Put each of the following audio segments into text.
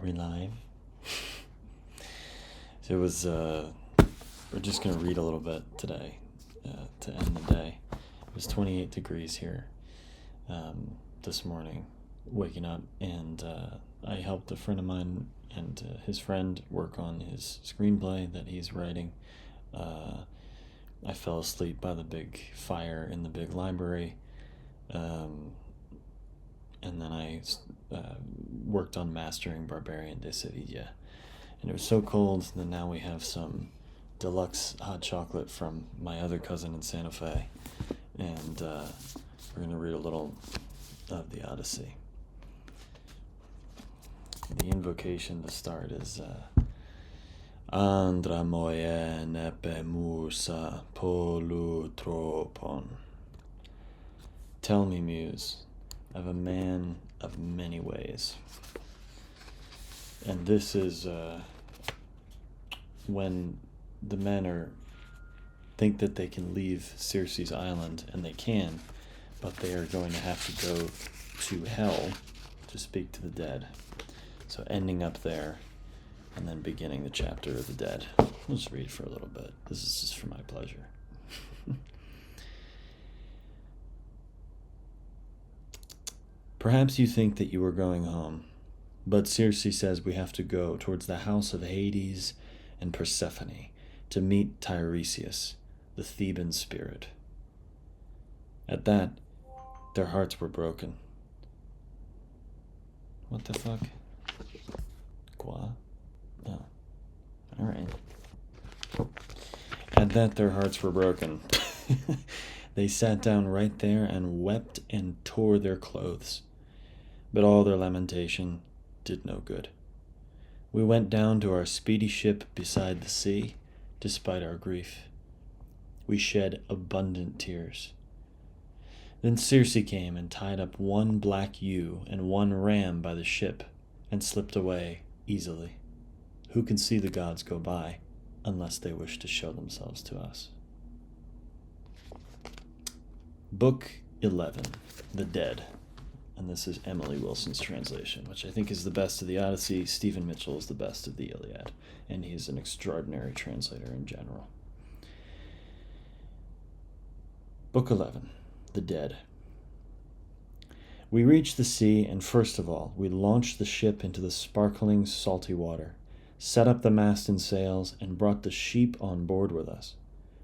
Are we live? So it was, we're just going to read a little bit today to end the day. It was 28 degrees here this morning, waking up, and I helped a friend of mine and his friend work on his screenplay that he's writing. I fell asleep by the big fire in the big library, and then I worked on mastering Barbarian de Sevilla. And it was so cold that now we have some deluxe hot chocolate from my other cousin in Santa Fe. And we're going to read a little of the Odyssey. The invocation to start is Andra moie nepe musa polutropon. Tell me, Muse, of a man of many ways. And this is when the men think that they can leave Circe's island, and they can, but they are going to have to go to hell to speak to the dead. So ending up there, and then beginning the chapter of the dead. We'll just read for a little bit. This is just for my pleasure. Perhaps you think that you are going home, but Circe says we have to go towards the house of Hades and Persephone to meet Tiresias, the Theban spirit. At that, their hearts were broken. What the fuck? Qua? Oh. Alright. At that, their hearts were broken. They sat down right there and wept and tore their clothes. But all their lamentation did no good. We went down to our speedy ship beside the sea, despite our grief. We shed abundant tears. Then Circe came and tied up one black ewe and one ram by the ship, and slipped away easily. Who can see the gods go by, unless they wish to show themselves to us? Book 11, The Dead. And this is Emily Wilson's translation, which I think is the best of the Odyssey. Stephen Mitchell is the best of the Iliad, and he's an extraordinary translator in general. Book 11, The Dead. We reached the sea, and first of all, we launched the ship into the sparkling, salty water, set up the mast and sails, and brought the sheep on board with us.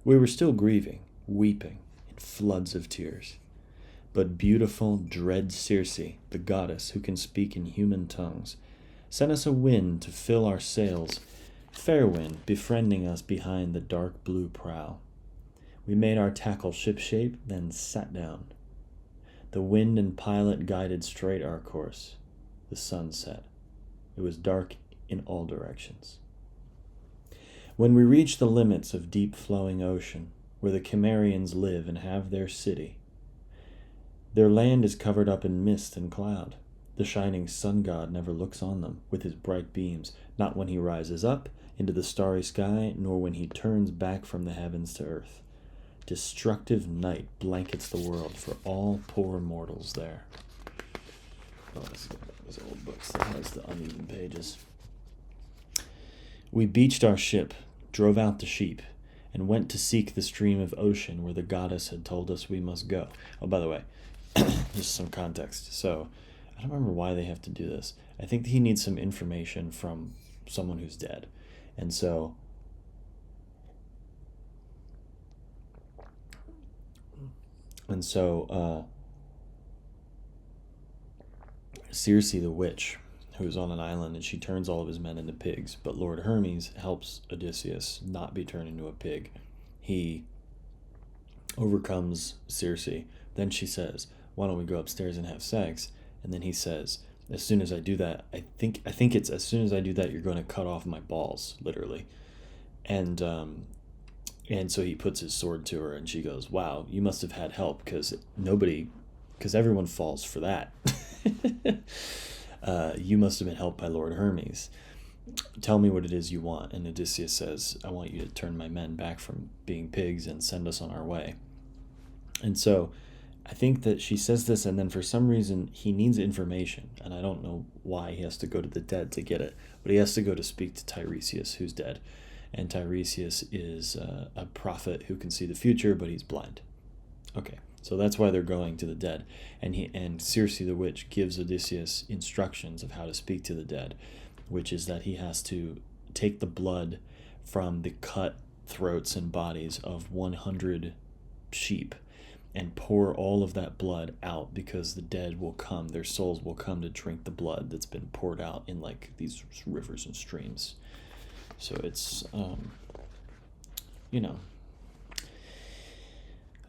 We were still grieving, weeping, in floods of tears. But beautiful, dread Circe, the goddess who can speak in human tongues, sent us a wind to fill our sails, fair wind befriending us behind the dark blue prow. We made our tackle ship-shape, then sat down. The wind and pilot guided straight our course. The sun set. It was dark in all directions. When we reached the limits of deep-flowing ocean, where the Cimmerians live and have their city, their land is covered up in mist and cloud. The shining sun god never looks on them with his bright beams, not when he rises up into the starry sky, nor when he turns back from the heavens to earth. Destructive night blankets the world for all poor mortals there. Oh, this is one of those old books that has the uneven pages. We beached our ship, drove out the sheep, and went to seek the stream of ocean where the goddess had told us we must go. Oh, by the way, just some context. So, I don't remember why they have to do this. I think he needs some information from someone who's dead. And so, Circe the witch, who's on an island, and she turns all of his men into pigs. But Lord Hermes helps Odysseus not be turned into a pig. He overcomes Circe. Then she says, why don't we go upstairs and have sex? And then he says, as soon as I do that, I think it's as soon as I do that, you're going to cut off my balls, literally. And so he puts his sword to her, and she goes, wow, you must have had help, because everyone falls for that. You must have been helped by Lord Hermes. Tell me what it is you want. And Odysseus says, I want you to turn my men back from being pigs and send us on our way. And so I think that she says this, and then for some reason he needs information, and I don't know why he has to go to the dead to get it, but he has to go to speak to Tiresias, who's dead. And Tiresias is a prophet who can see the future, but he's blind. Okay, so that's why they're going to the dead. And Circe the witch gives Odysseus instructions of how to speak to the dead, which is that he has to take the blood from the cut throats and bodies of 100 sheep and pour all of that blood out, because the dead will come, their souls will come to drink the blood that's been poured out in like these rivers and streams. So it's,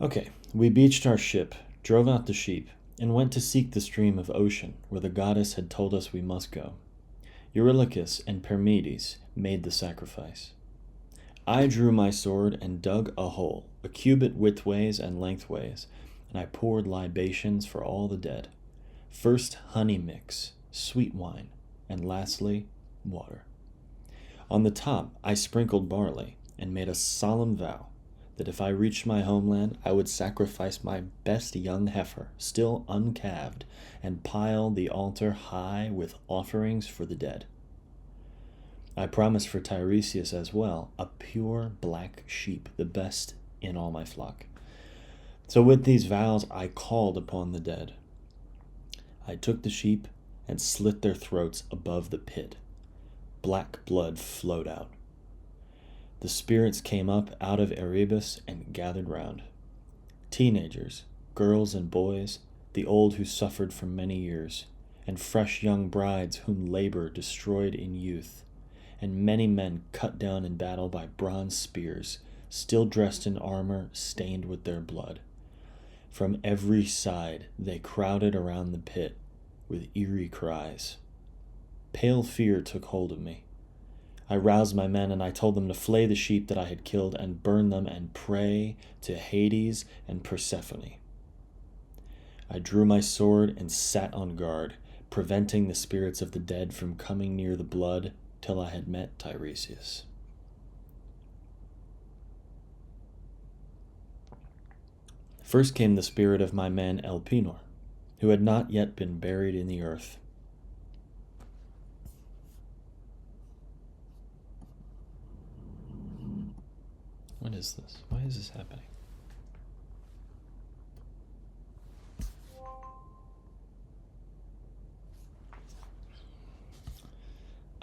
Okay, we beached our ship, drove out the sheep, and went to seek the stream of ocean where the goddess had told us we must go. Eurylochus and Permedes made the sacrifice. I drew my sword and dug a hole, a cubit widthways and lengthways, and I poured libations for all the dead. First honey mix, sweet wine, and lastly water. On the top I sprinkled barley and made a solemn vow that if I reached my homeland, I would sacrifice my best young heifer, still uncalved, and pile the altar high with offerings for the dead. I promised for Tiresias as well a pure black sheep, the best in all my flock. So with these vows I called upon the dead. I took the sheep and slit their throats above the pit. Black blood flowed out. The spirits came up out of Erebus and gathered round. Teenagers, girls and boys, the old who suffered for many years, and fresh young brides whom labor destroyed in youth, and many men cut down in battle by bronze spears, still dressed in armor stained with their blood. From every side they crowded around the pit with eerie cries. Pale fear took hold of me. I roused my men, and I told them to flay the sheep that I had killed and burn them and pray to Hades and Persephone. I drew my sword and sat on guard, preventing the spirits of the dead from coming near the blood till I had met Tiresias. First came the spirit of my man Elpenor, who had not yet been buried in the earth. What is this? Why is this happening?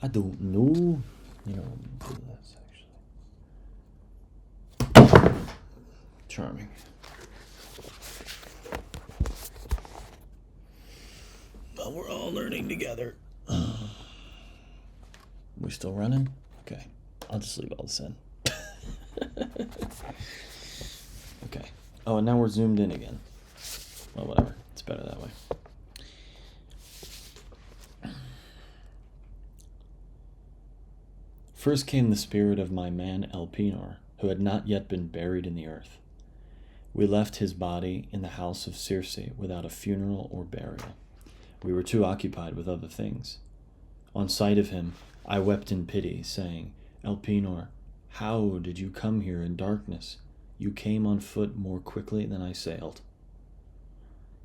I don't know. You know, do this actually. Charming. But we're all learning together. We still running? Okay. I'll just leave all this in. Okay. Oh, and now we're zoomed in again. Well, whatever. It's better that way. First came the spirit of my man Elpenor, who had not yet been buried in the earth. We left his body in the house of Circe without a funeral or burial. We were too occupied with other things. On sight of him, I wept in pity, saying, Elpenor, how did you come here in darkness? You came on foot more quickly than I sailed.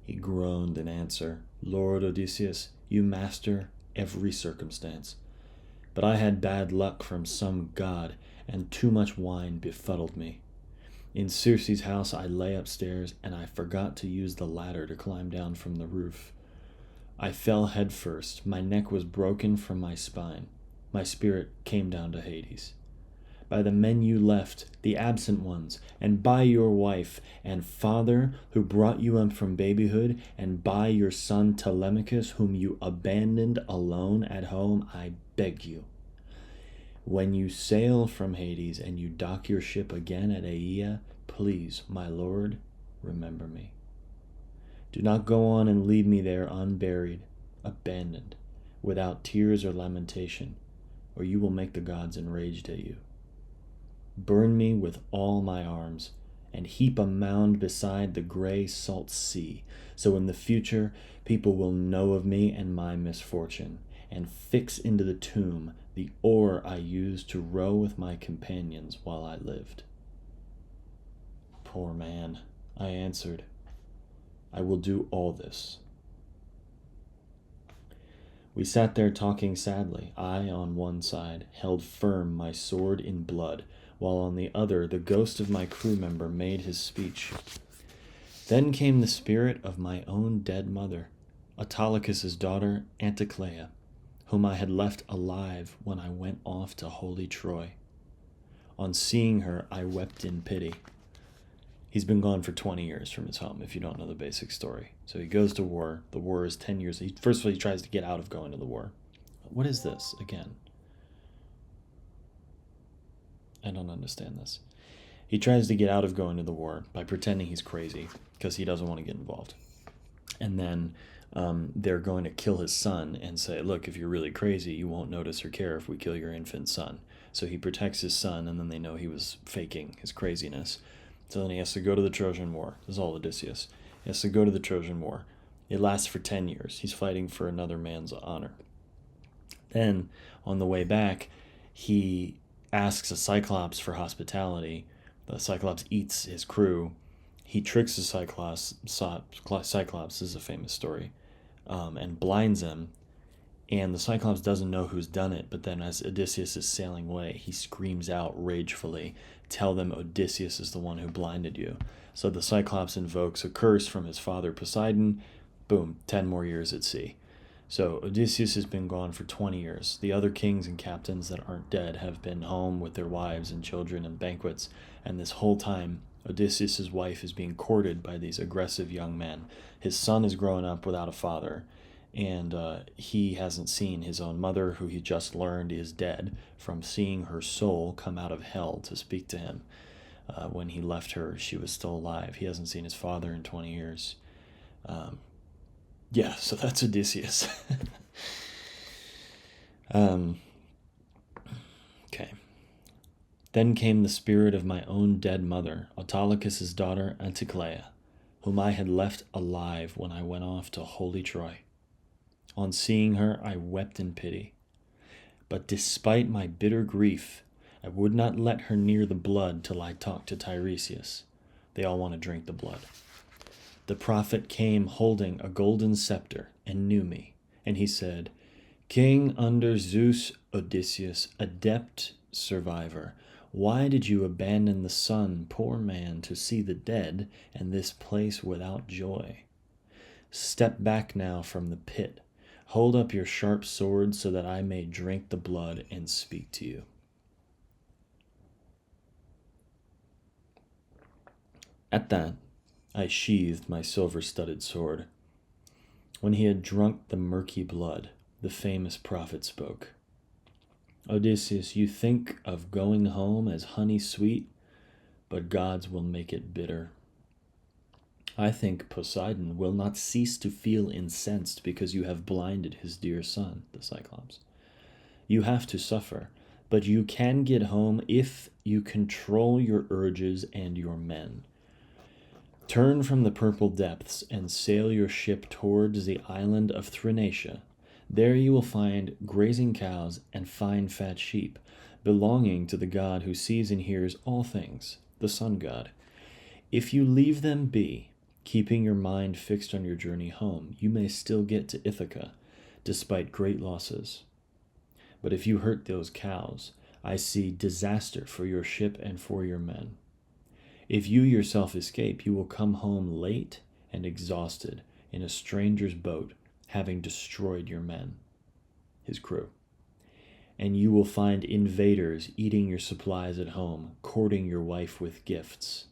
He groaned in answer, Lord Odysseus, you master every circumstance. But I had bad luck from some god, and too much wine befuddled me. In Circe's house I lay upstairs, and I forgot to use the ladder to climb down from the roof. I fell head first, my neck was broken from my spine. My spirit came down to Hades. By the men you left, the absent ones, and by your wife and father who brought you up from babyhood, and by your son Telemachus whom you abandoned alone at home, I beg you. When you sail from Hades and you dock your ship again at Aea, please, my lord, remember me. Do not go on and leave me there unburied, abandoned, without tears or lamentation, or you will make the gods enraged at you. Burn me with all my arms, and heap a mound beside the gray salt sea, so in the future people will know of me and my misfortune, and fix into the tomb the oar I used to row with my companions while I lived. Poor man, I answered. I will do all this. We sat there talking sadly. I, on one side, held firm my sword in blood, while on the other the ghost of my crew member made his speech. Then came the spirit of my own dead mother, Autolycus's daughter Anticlea, whom I had left alive when I went off to holy Troy. On seeing her, I wept in pity. He's been gone for 20 years from his home, if you don't know the basic story. So he goes to war. The war is 10 years. First of all, he tries to get out of going to the war. What is this, again? I don't understand this. He tries to get out of going to the war by pretending he's crazy because he doesn't want to get involved. And then they're going to kill his son and say, look, if you're really crazy, you won't notice or care if we kill your infant son. So he protects his son, and then they know he was faking his craziness. So then he has to go to the Trojan War. This is all Odysseus. He has to go to the Trojan War. It lasts for 10 years. He's fighting for another man's honor. Then, on the way back, he asks a Cyclops for hospitality. The Cyclops eats his crew. He tricks the Cyclops, this is a famous story, and blinds him. And the Cyclops doesn't know who's done it, but then as Odysseus is sailing away, he screams out ragefully, tell them Odysseus is the one who blinded you. So the Cyclops invokes a curse from his father Poseidon. Boom, 10 more years at sea. So Odysseus has been gone for 20 years. The other kings and captains that aren't dead have been home with their wives and children and banquets, and this whole time Odysseus' wife is being courted by these aggressive young men. His son is growing up without a father, and he hasn't seen his own mother, who he just learned is dead, from seeing her soul come out of hell to speak to him. When he left her, she was still alive. He hasn't seen his father in 20 years. Yeah, so that's Odysseus. Okay. Then came the spirit of my own dead mother, Autolycus's daughter Anticlea, whom I had left alive when I went off to holy Troy. On seeing her, I wept in pity. But despite my bitter grief, I would not let her near the blood till I talked to Tiresias. They all want to drink the blood. The prophet came holding a golden scepter and knew me, and he said, King under Zeus, Odysseus, adept survivor, why did you abandon the sun, poor man, to see the dead and this place without joy? Step back now from the pit. Hold up your sharp sword so that I may drink the blood and speak to you. At that, I sheathed my silver-studded sword. When he had drunk the murky blood, the famous prophet spoke. Odysseus, you think of going home as honey sweet, but gods will make it bitter. I think Poseidon will not cease to feel incensed because you have blinded his dear son, the Cyclops. You have to suffer, but you can get home if you control your urges and your men. Turn from the purple depths and sail your ship towards the island of Thrinacia. There you will find grazing cows and fine fat sheep, belonging to the god who sees and hears all things, the sun god. If you leave them be, keeping your mind fixed on your journey home, you may still get to Ithaca, despite great losses. But if you hurt those cows, I see disaster for your ship and for your men. If you yourself escape, you will come home late and exhausted in a stranger's boat, having destroyed your men, his crew. And you will find invaders eating your supplies at home, courting your wife with gifts.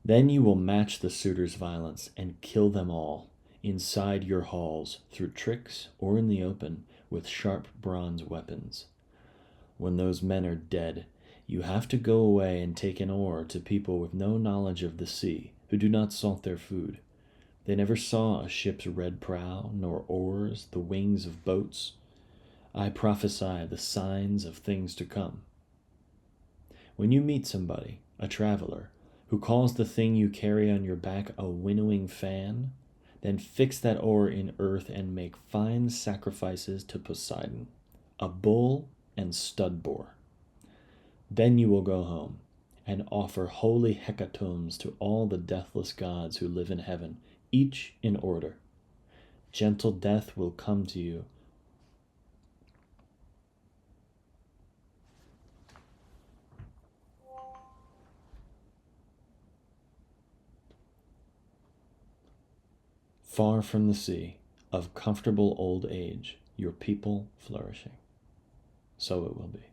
Then you will match the suitors' violence and kill them all inside your halls through tricks or in the open with sharp bronze weapons. When those men are dead, you have to go away and take an oar to people with no knowledge of the sea, who do not salt their food. They never saw a ship's red prow, nor oars, the wings of boats. I prophesy the signs of things to come. When you meet somebody, a traveler, who calls the thing you carry on your back a winnowing fan, then fix that oar in earth and make fine sacrifices to Poseidon, a bull and stud boar. Then you will go home, and offer holy hecatombs to all the deathless gods who live in heaven, each in order. Gentle death will come to you. Far from the sea, of comfortable old age, your people flourishing. So it will be.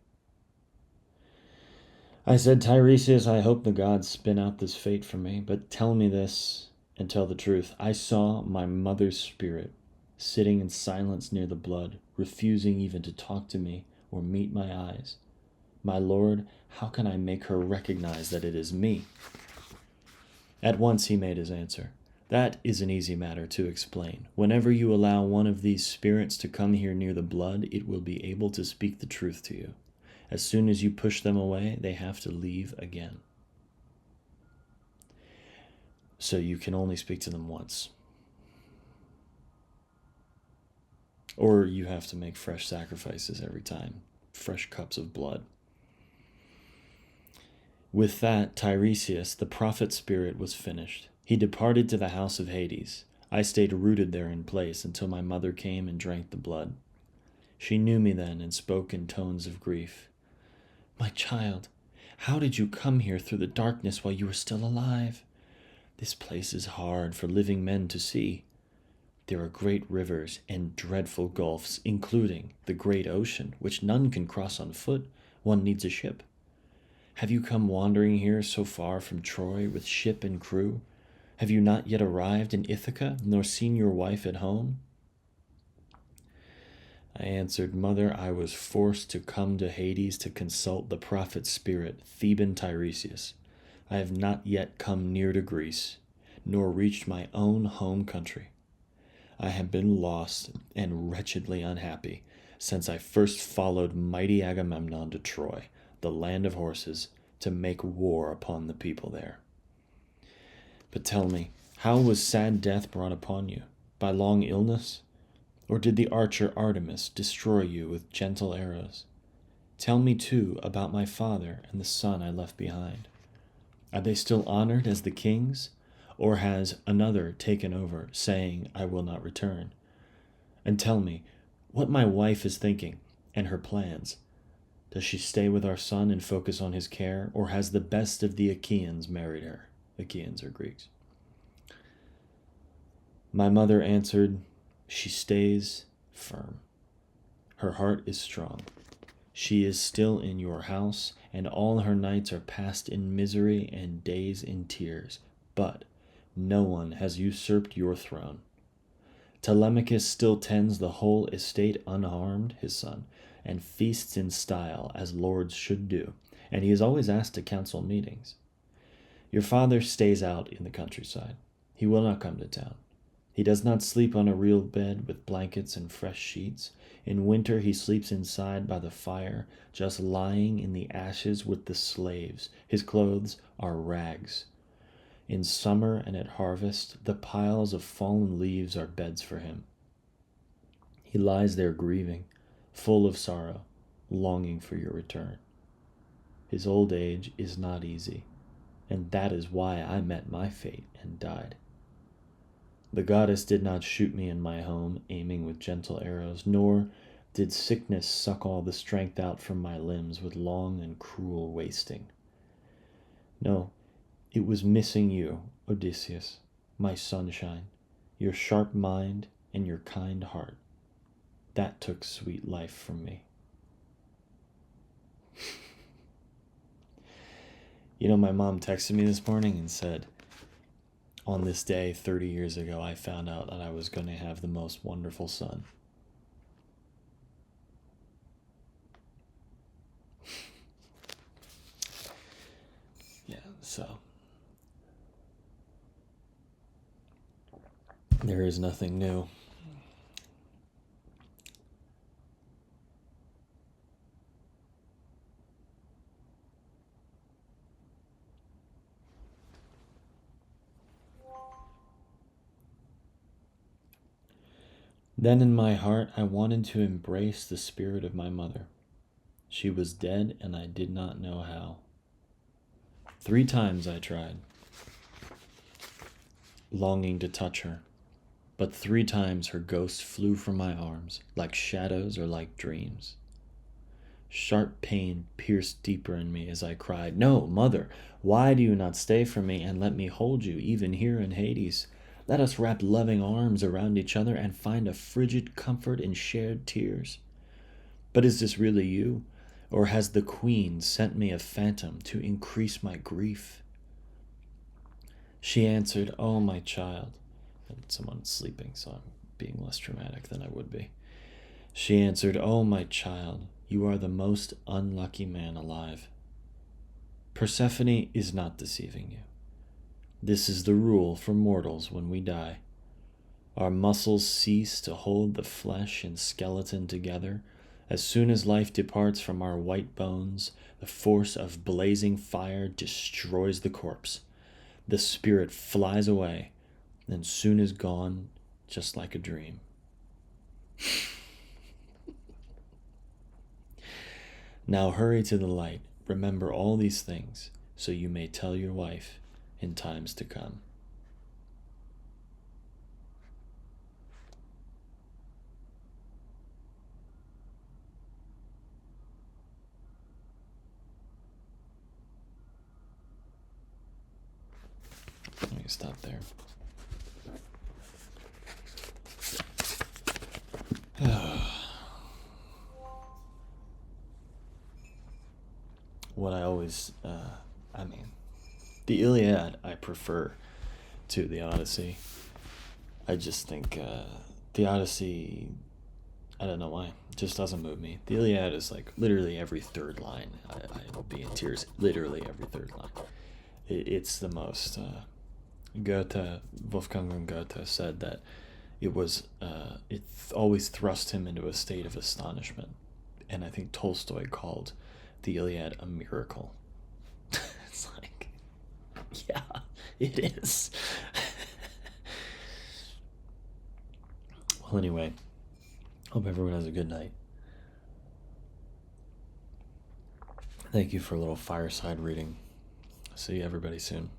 I said, Tiresias, I hope the gods spin out this fate for me, but tell me this and tell the truth. I saw my mother's spirit sitting in silence near the blood, refusing even to talk to me or meet my eyes. My lord, how can I make her recognize that it is me? At once he made his answer. That is an easy matter to explain. Whenever you allow one of these spirits to come here near the blood, it will be able to speak the truth to you. As soon as you push them away, they have to leave again. So you can only speak to them once. Or you have to make fresh sacrifices every time. Fresh cups of blood. With that, Tiresias, the prophet spirit, was finished. He departed to the house of Hades. I stayed rooted there in place until my mother came and drank the blood. She knew me then and spoke in tones of grief. My child, how did you come here through the darkness while you were still alive? This place is hard for living men to see. There are great rivers and dreadful gulfs, including the great ocean, which none can cross on foot. One needs a ship. Have you come wandering here so far from Troy with ship and crew? Have you not yet arrived in Ithaca, nor seen your wife at home? I answered, Mother, I was forced to come to Hades to consult the prophet spirit, Theban Tiresias. I have not yet come near to Greece, nor reached my own home country. I have been lost and wretchedly unhappy since I first followed mighty Agamemnon to Troy, the land of horses, to make war upon the people there. But tell me, how was sad death brought upon you? By long illness? Or did the archer Artemis destroy you with gentle arrows? Tell me, too, about my father and the son I left behind. Are they still honored as the kings? Or has another taken over, saying, I will not return? And tell me, what my wife is thinking, and her plans. Does she stay with our son and focus on his care, or has the best of the Achaeans married her? Achaeans are Greeks. My mother answered, she stays firm. Her heart is strong. She is still in your house, and all her nights are passed in misery and days in tears. But no one has usurped your throne. Telemachus still tends the whole estate unharmed, his son, and feasts in style as lords should do, and he is always asked to council meetings. Your father stays out in the countryside. He will not come to town. He does not sleep on a real bed with blankets and fresh sheets. In winter he sleeps inside by the fire, just lying in the ashes with the slaves. His clothes are rags. In summer and at harvest, the piles of fallen leaves are beds for him. He lies there grieving, full of sorrow, longing for your return. His old age is not easy, and that is why I met my fate and died. The goddess did not shoot me in my home, aiming with gentle arrows, nor did sickness suck all the strength out from my limbs with long and cruel wasting. No, it was missing you, Odysseus, my sunshine, your sharp mind and your kind heart. That took sweet life from me. You know, my mom texted me this morning and said, on this day 30 years ago, I found out that I was going to have the most wonderful son. Yeah, so there is nothing new. Then in my heart I wanted to embrace the spirit of my mother. She was dead and I did not know how. 3 times I tried, longing to touch her, but 3 times her ghost flew from my arms, like shadows or like dreams. Sharp pain pierced deeper in me as I cried, "No, mother, why do you not stay for me and let me hold you, even here in Hades? Let us wrap loving arms around each other and find a frigid comfort in shared tears. But is this really you, or has the queen sent me a phantom to increase my grief?" She answered, "Oh, my child," and someone's sleeping, so I'm being less dramatic than I would be. She answered, "Oh, my child, you are the most unlucky man alive. Persephone is not deceiving you. This is the rule for mortals when we die. Our muscles cease to hold the flesh and skeleton together. As soon as life departs from our white bones, the force of blazing fire destroys the corpse. The spirit flies away and soon is gone, just like a dream." Now hurry to the light. Remember all these things, so you may tell your wife in times to come. Let me stop there. What I always, the Iliad I prefer to the Odyssey. I just think the Odyssey, I don't know why, it just doesn't move me. The Iliad is like literally every third line. I will be in tears literally every third line. It's the most, Wolfgang von Goethe said that it always thrust him into a state of astonishment. And I think Tolstoy called the Iliad a miracle. It's like, yeah, it is. Well, anyway, hope everyone has a good night. Thank you for a little fireside reading. See everybody soon.